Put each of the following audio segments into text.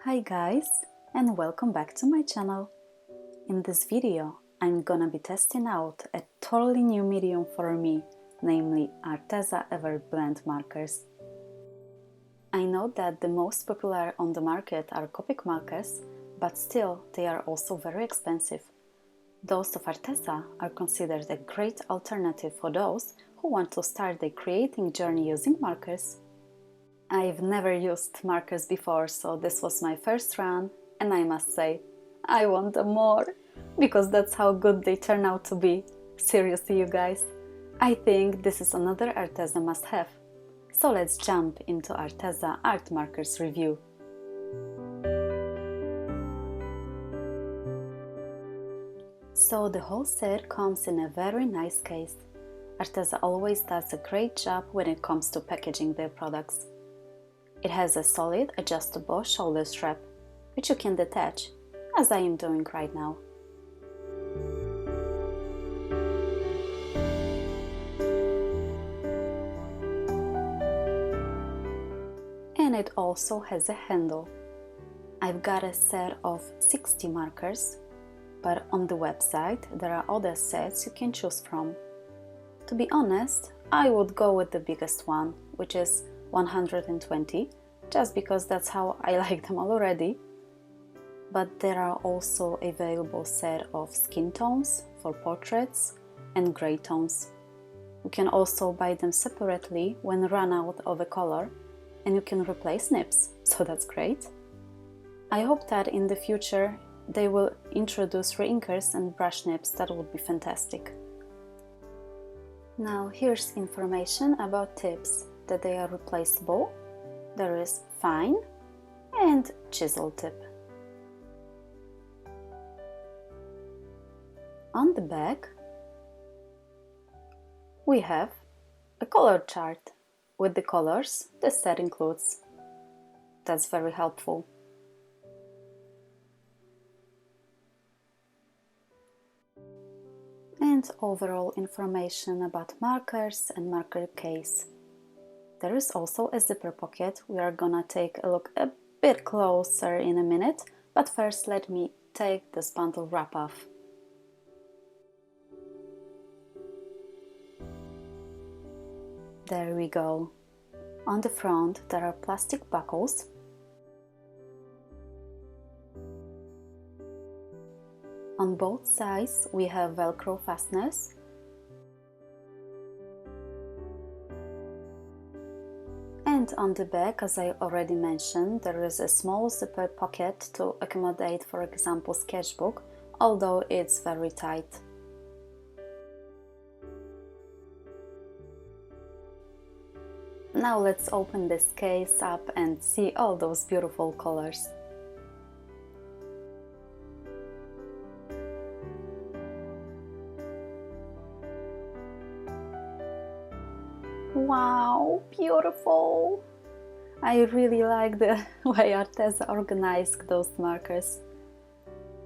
Hi guys, and welcome back to my channel. In this video, I'm gonna be testing out a totally new medium for me, namely Arteza Everblend Markers. I know that the most popular on the market are Copic markers, but still they are also very expensive. Those of Arteza are considered a great alternative for those who want to start their creating journey using markers. I've never used markers before, so this was my first run, and I must say, I want them more, because that's how good they turn out to be. Seriously, you guys. I think this is another Arteza must-have. So let's jump into Arteza Art Markers review. So the whole set comes in a very nice case. Arteza always does a great job when it comes to packaging their products. It has a solid adjustable shoulder strap, which you can detach, as I am doing right now. And it also has a handle. I've got a set of 60 markers, but on the website there are other sets you can choose from. To be honest, I would go with the biggest one, which is 120, just because that's how I like them already. But there are also available set of skin tones for portraits and gray tones. You can also buy them separately when run out of a color, and you can replace nibs, so that's great. I hope that in the future they will introduce reinkers and brush nibs. That would be fantastic. Now here's information about tips, that they are replaceable. There is fine and chisel tip. On the back we have a color chart with the colors the set includes. That's very helpful. And overall information about markers and marker case. There is also a zipper pocket. We are gonna take a look a bit closer in a minute, but first let me take this bundle wrap off. There we go. On the front there are plastic buckles. On both sides we have Velcro fasteners. And on the back, as I already mentioned, there is a small zipper pocket to accommodate, for example, sketchbook, although it's very tight. Now let's open this case up and see all those beautiful colors. Wow, beautiful! I really like the way Arteza organized those markers.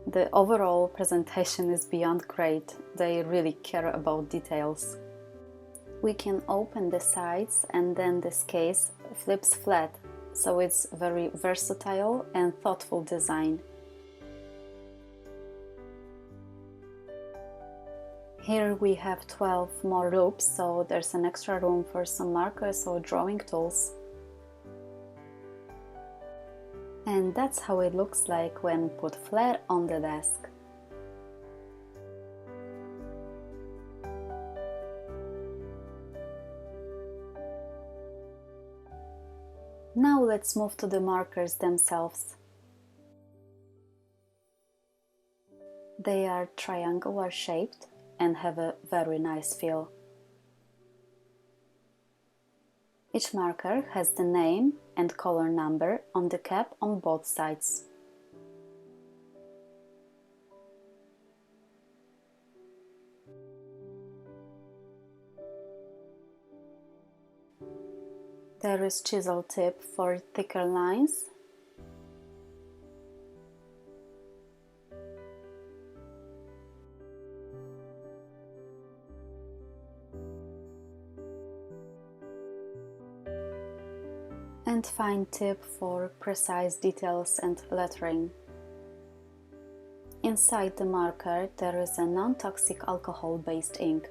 The overall presentation is beyond great. They really care about details. We can open the sides and then this case flips flat, so it's very versatile and thoughtful design. Here we have 12 more loops, so there's an extra room for some markers or drawing tools. And that's how it looks like when put flat on the desk. Now let's move to the markers themselves. They are triangular shaped and have a very nice feel. Each marker has the name and color number on the cap on both sides. There is chisel tip for thicker lines. And and fine tip for precise details and lettering. Inside the marker there is a non-toxic alcohol-based ink.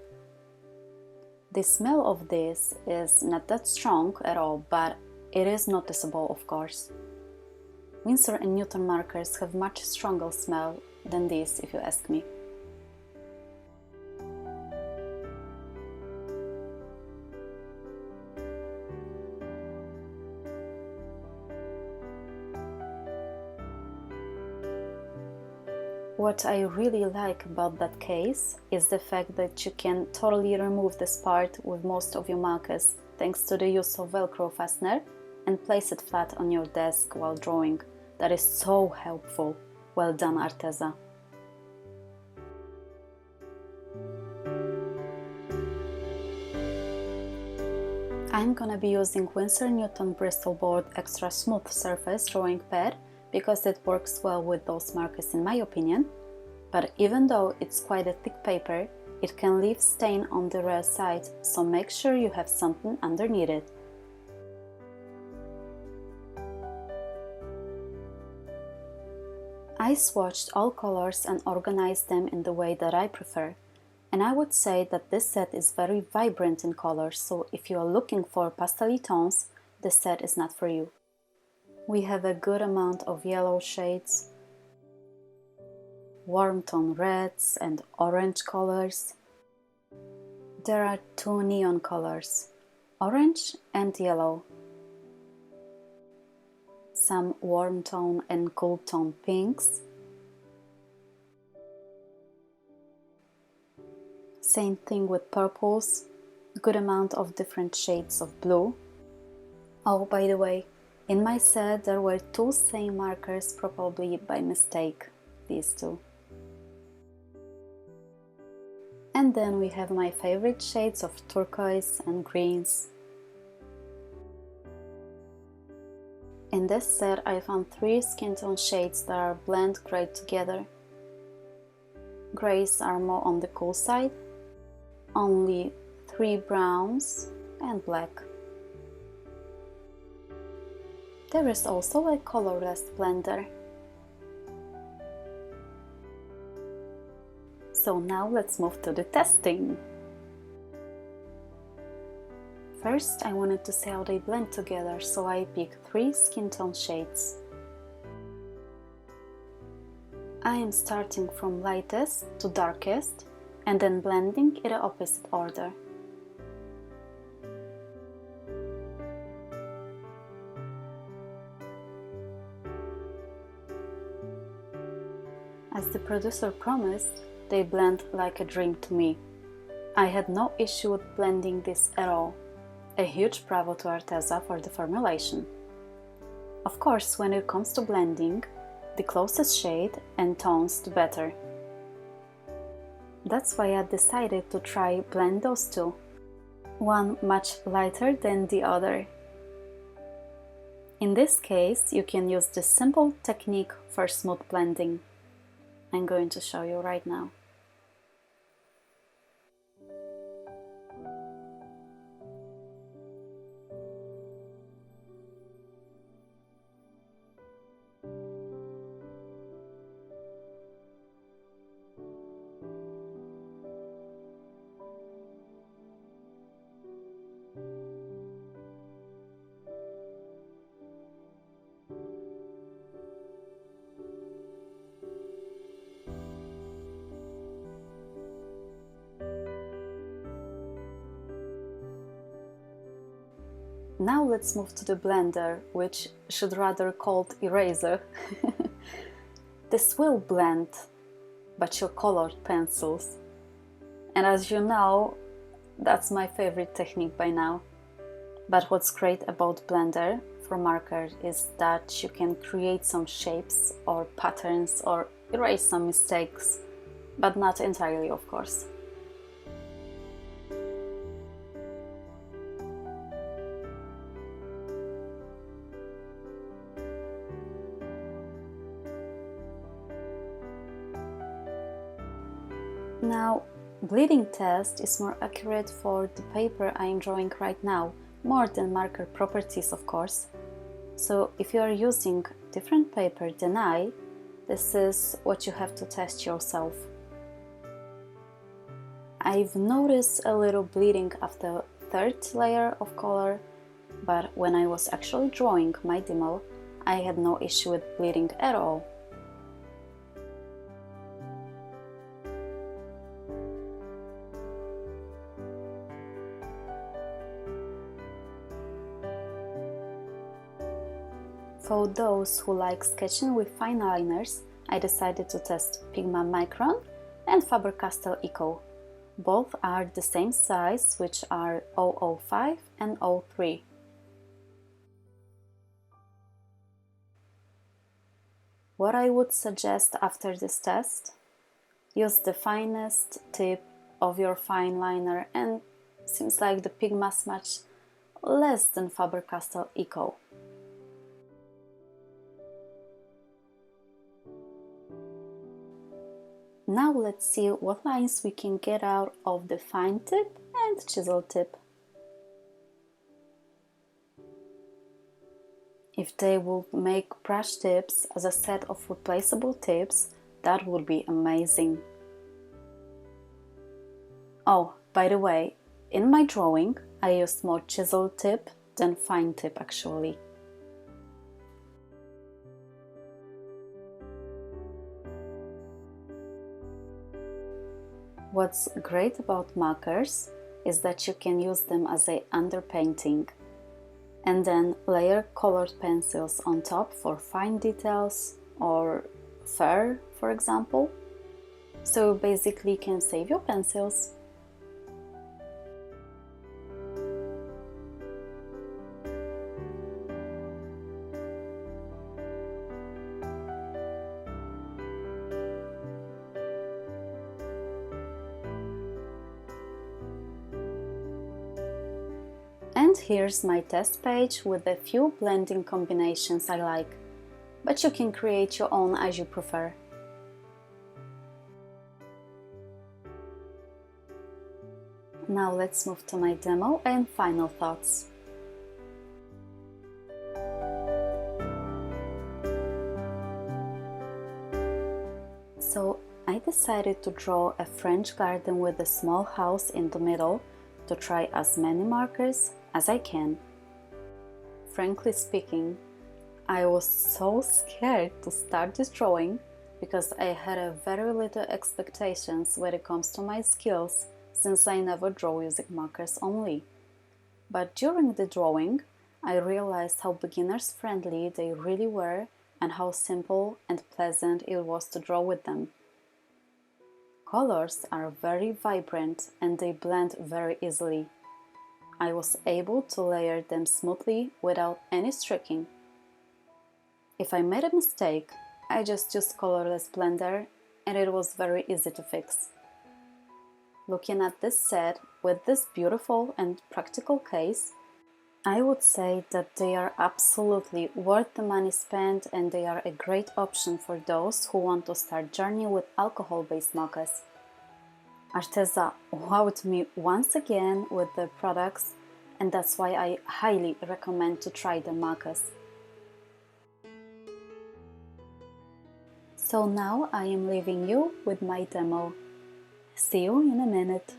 The smell of this is not that strong at all, but it is noticeable, of course. Winsor & Newton markers have much stronger smell than this, if you ask me. What I really like about that case is the fact that you can totally remove this part with most of your markers thanks to the use of Velcro fastener and place it flat on your desk while drawing. That is so helpful. Well done, Arteza. I'm gonna be using Winsor & Newton Bristol Board Extra Smooth Surface drawing pad because it works well with those markers in my opinion, but even though it's quite a thick paper, it can leave stain on the rear side, so make sure you have something underneath it. I swatched all colors and organized them in the way that I prefer, and I would say that this set is very vibrant in colors, so if you are looking for pastel tones, this set is not for you. We have a good amount of yellow shades, warm tone reds and orange colors. There are two neon colors, orange and yellow. Some warm tone and cool tone pinks. Same thing with purples, good amount of different shades of blue. Oh, by the way, in my set there were two same markers, probably by mistake, these two. And then we have my favorite shades of turquoise and greens. In this set I found 3 skin tone shades that are blend great together. Greys are more on the cool side, only 3 browns and black. There is also a colorless blender. So now let's move to the testing. First, I wanted to see how they blend together, so I picked 3 skin tone shades. I am starting from lightest to darkest and then blending in the opposite order. As the producer promised, they blend like a dream to me. I had no issue with blending this at all. A huge bravo to Arteza for the formulation. Of course, when it comes to blending, the closest shade and tones the better. That's why I decided to try blend those two. One much lighter than the other. In this case, you can use this simple technique for smooth blending. I'm going to show you right now. Now let's move to the blender, which should rather called eraser. This will blend, but your colored pencils. And as you know, that's my favorite technique by now. But what's great about Blender for marker is that you can create some shapes or patterns or erase some mistakes, but not entirely, of course. Now, bleeding test is more accurate for the paper I am drawing right now, more than marker properties of course, So if you are using different paper than I, this is what you have to test yourself. I've noticed a little bleeding after third layer of color, but when I was actually drawing my demo, I had no issue with bleeding at all. For those who like sketching with fine liners, I decided to test Pigma Micron and Faber-Castell Eco. Both are the same size, which are 005 and 03. What I would suggest after this test? Use the finest tip of your fine liner, and seems like the Pigma smudge less than Faber-Castell Eco. Now let's see what lines we can get out of the fine tip and chisel tip. If they would make brush tips as a set of replaceable tips, that would be amazing. Oh, by the way, in my drawing I used more chisel tip than fine tip actually. What's great about markers is that you can use them as a underpainting and then layer colored pencils on top for fine details or fur, for example. So you basically can save your pencils. And here's my test page with a few blending combinations I like, but you can create your own as you prefer. Now let's move to my demo and final thoughts. So I decided to draw a French garden with a small house in the middle to try as many markers as I can. Frankly speaking, I was so scared to start this drawing because I had a very little expectations when it comes to my skills, since I never draw using markers only. But during the drawing, I realized how beginners friendly they really were and how simple and pleasant it was to draw with them. Colors are very vibrant and they blend very easily. I was able to layer them smoothly without any streaking. If I made a mistake, I just used colorless blender and it was very easy to fix. Looking at this set with this beautiful and practical case, I would say that they are absolutely worth the money spent and they are a great option for those who want to start journey with alcohol-based markers. Arteza wowed me once again with their products, and that's why I highly recommend to try the markers. So now I am leaving you with my demo. See you in a minute.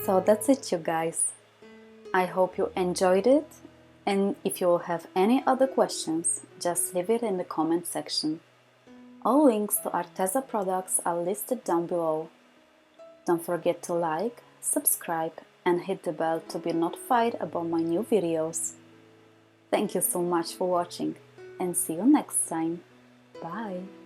So that's it, you guys. I hope you enjoyed it, and if you have any other questions, just leave it in the comment section. All links to Arteza products are listed down below. Don't forget to like, subscribe, and hit the bell to be notified about my new videos. Thank you so much for watching, and see you next time. Bye!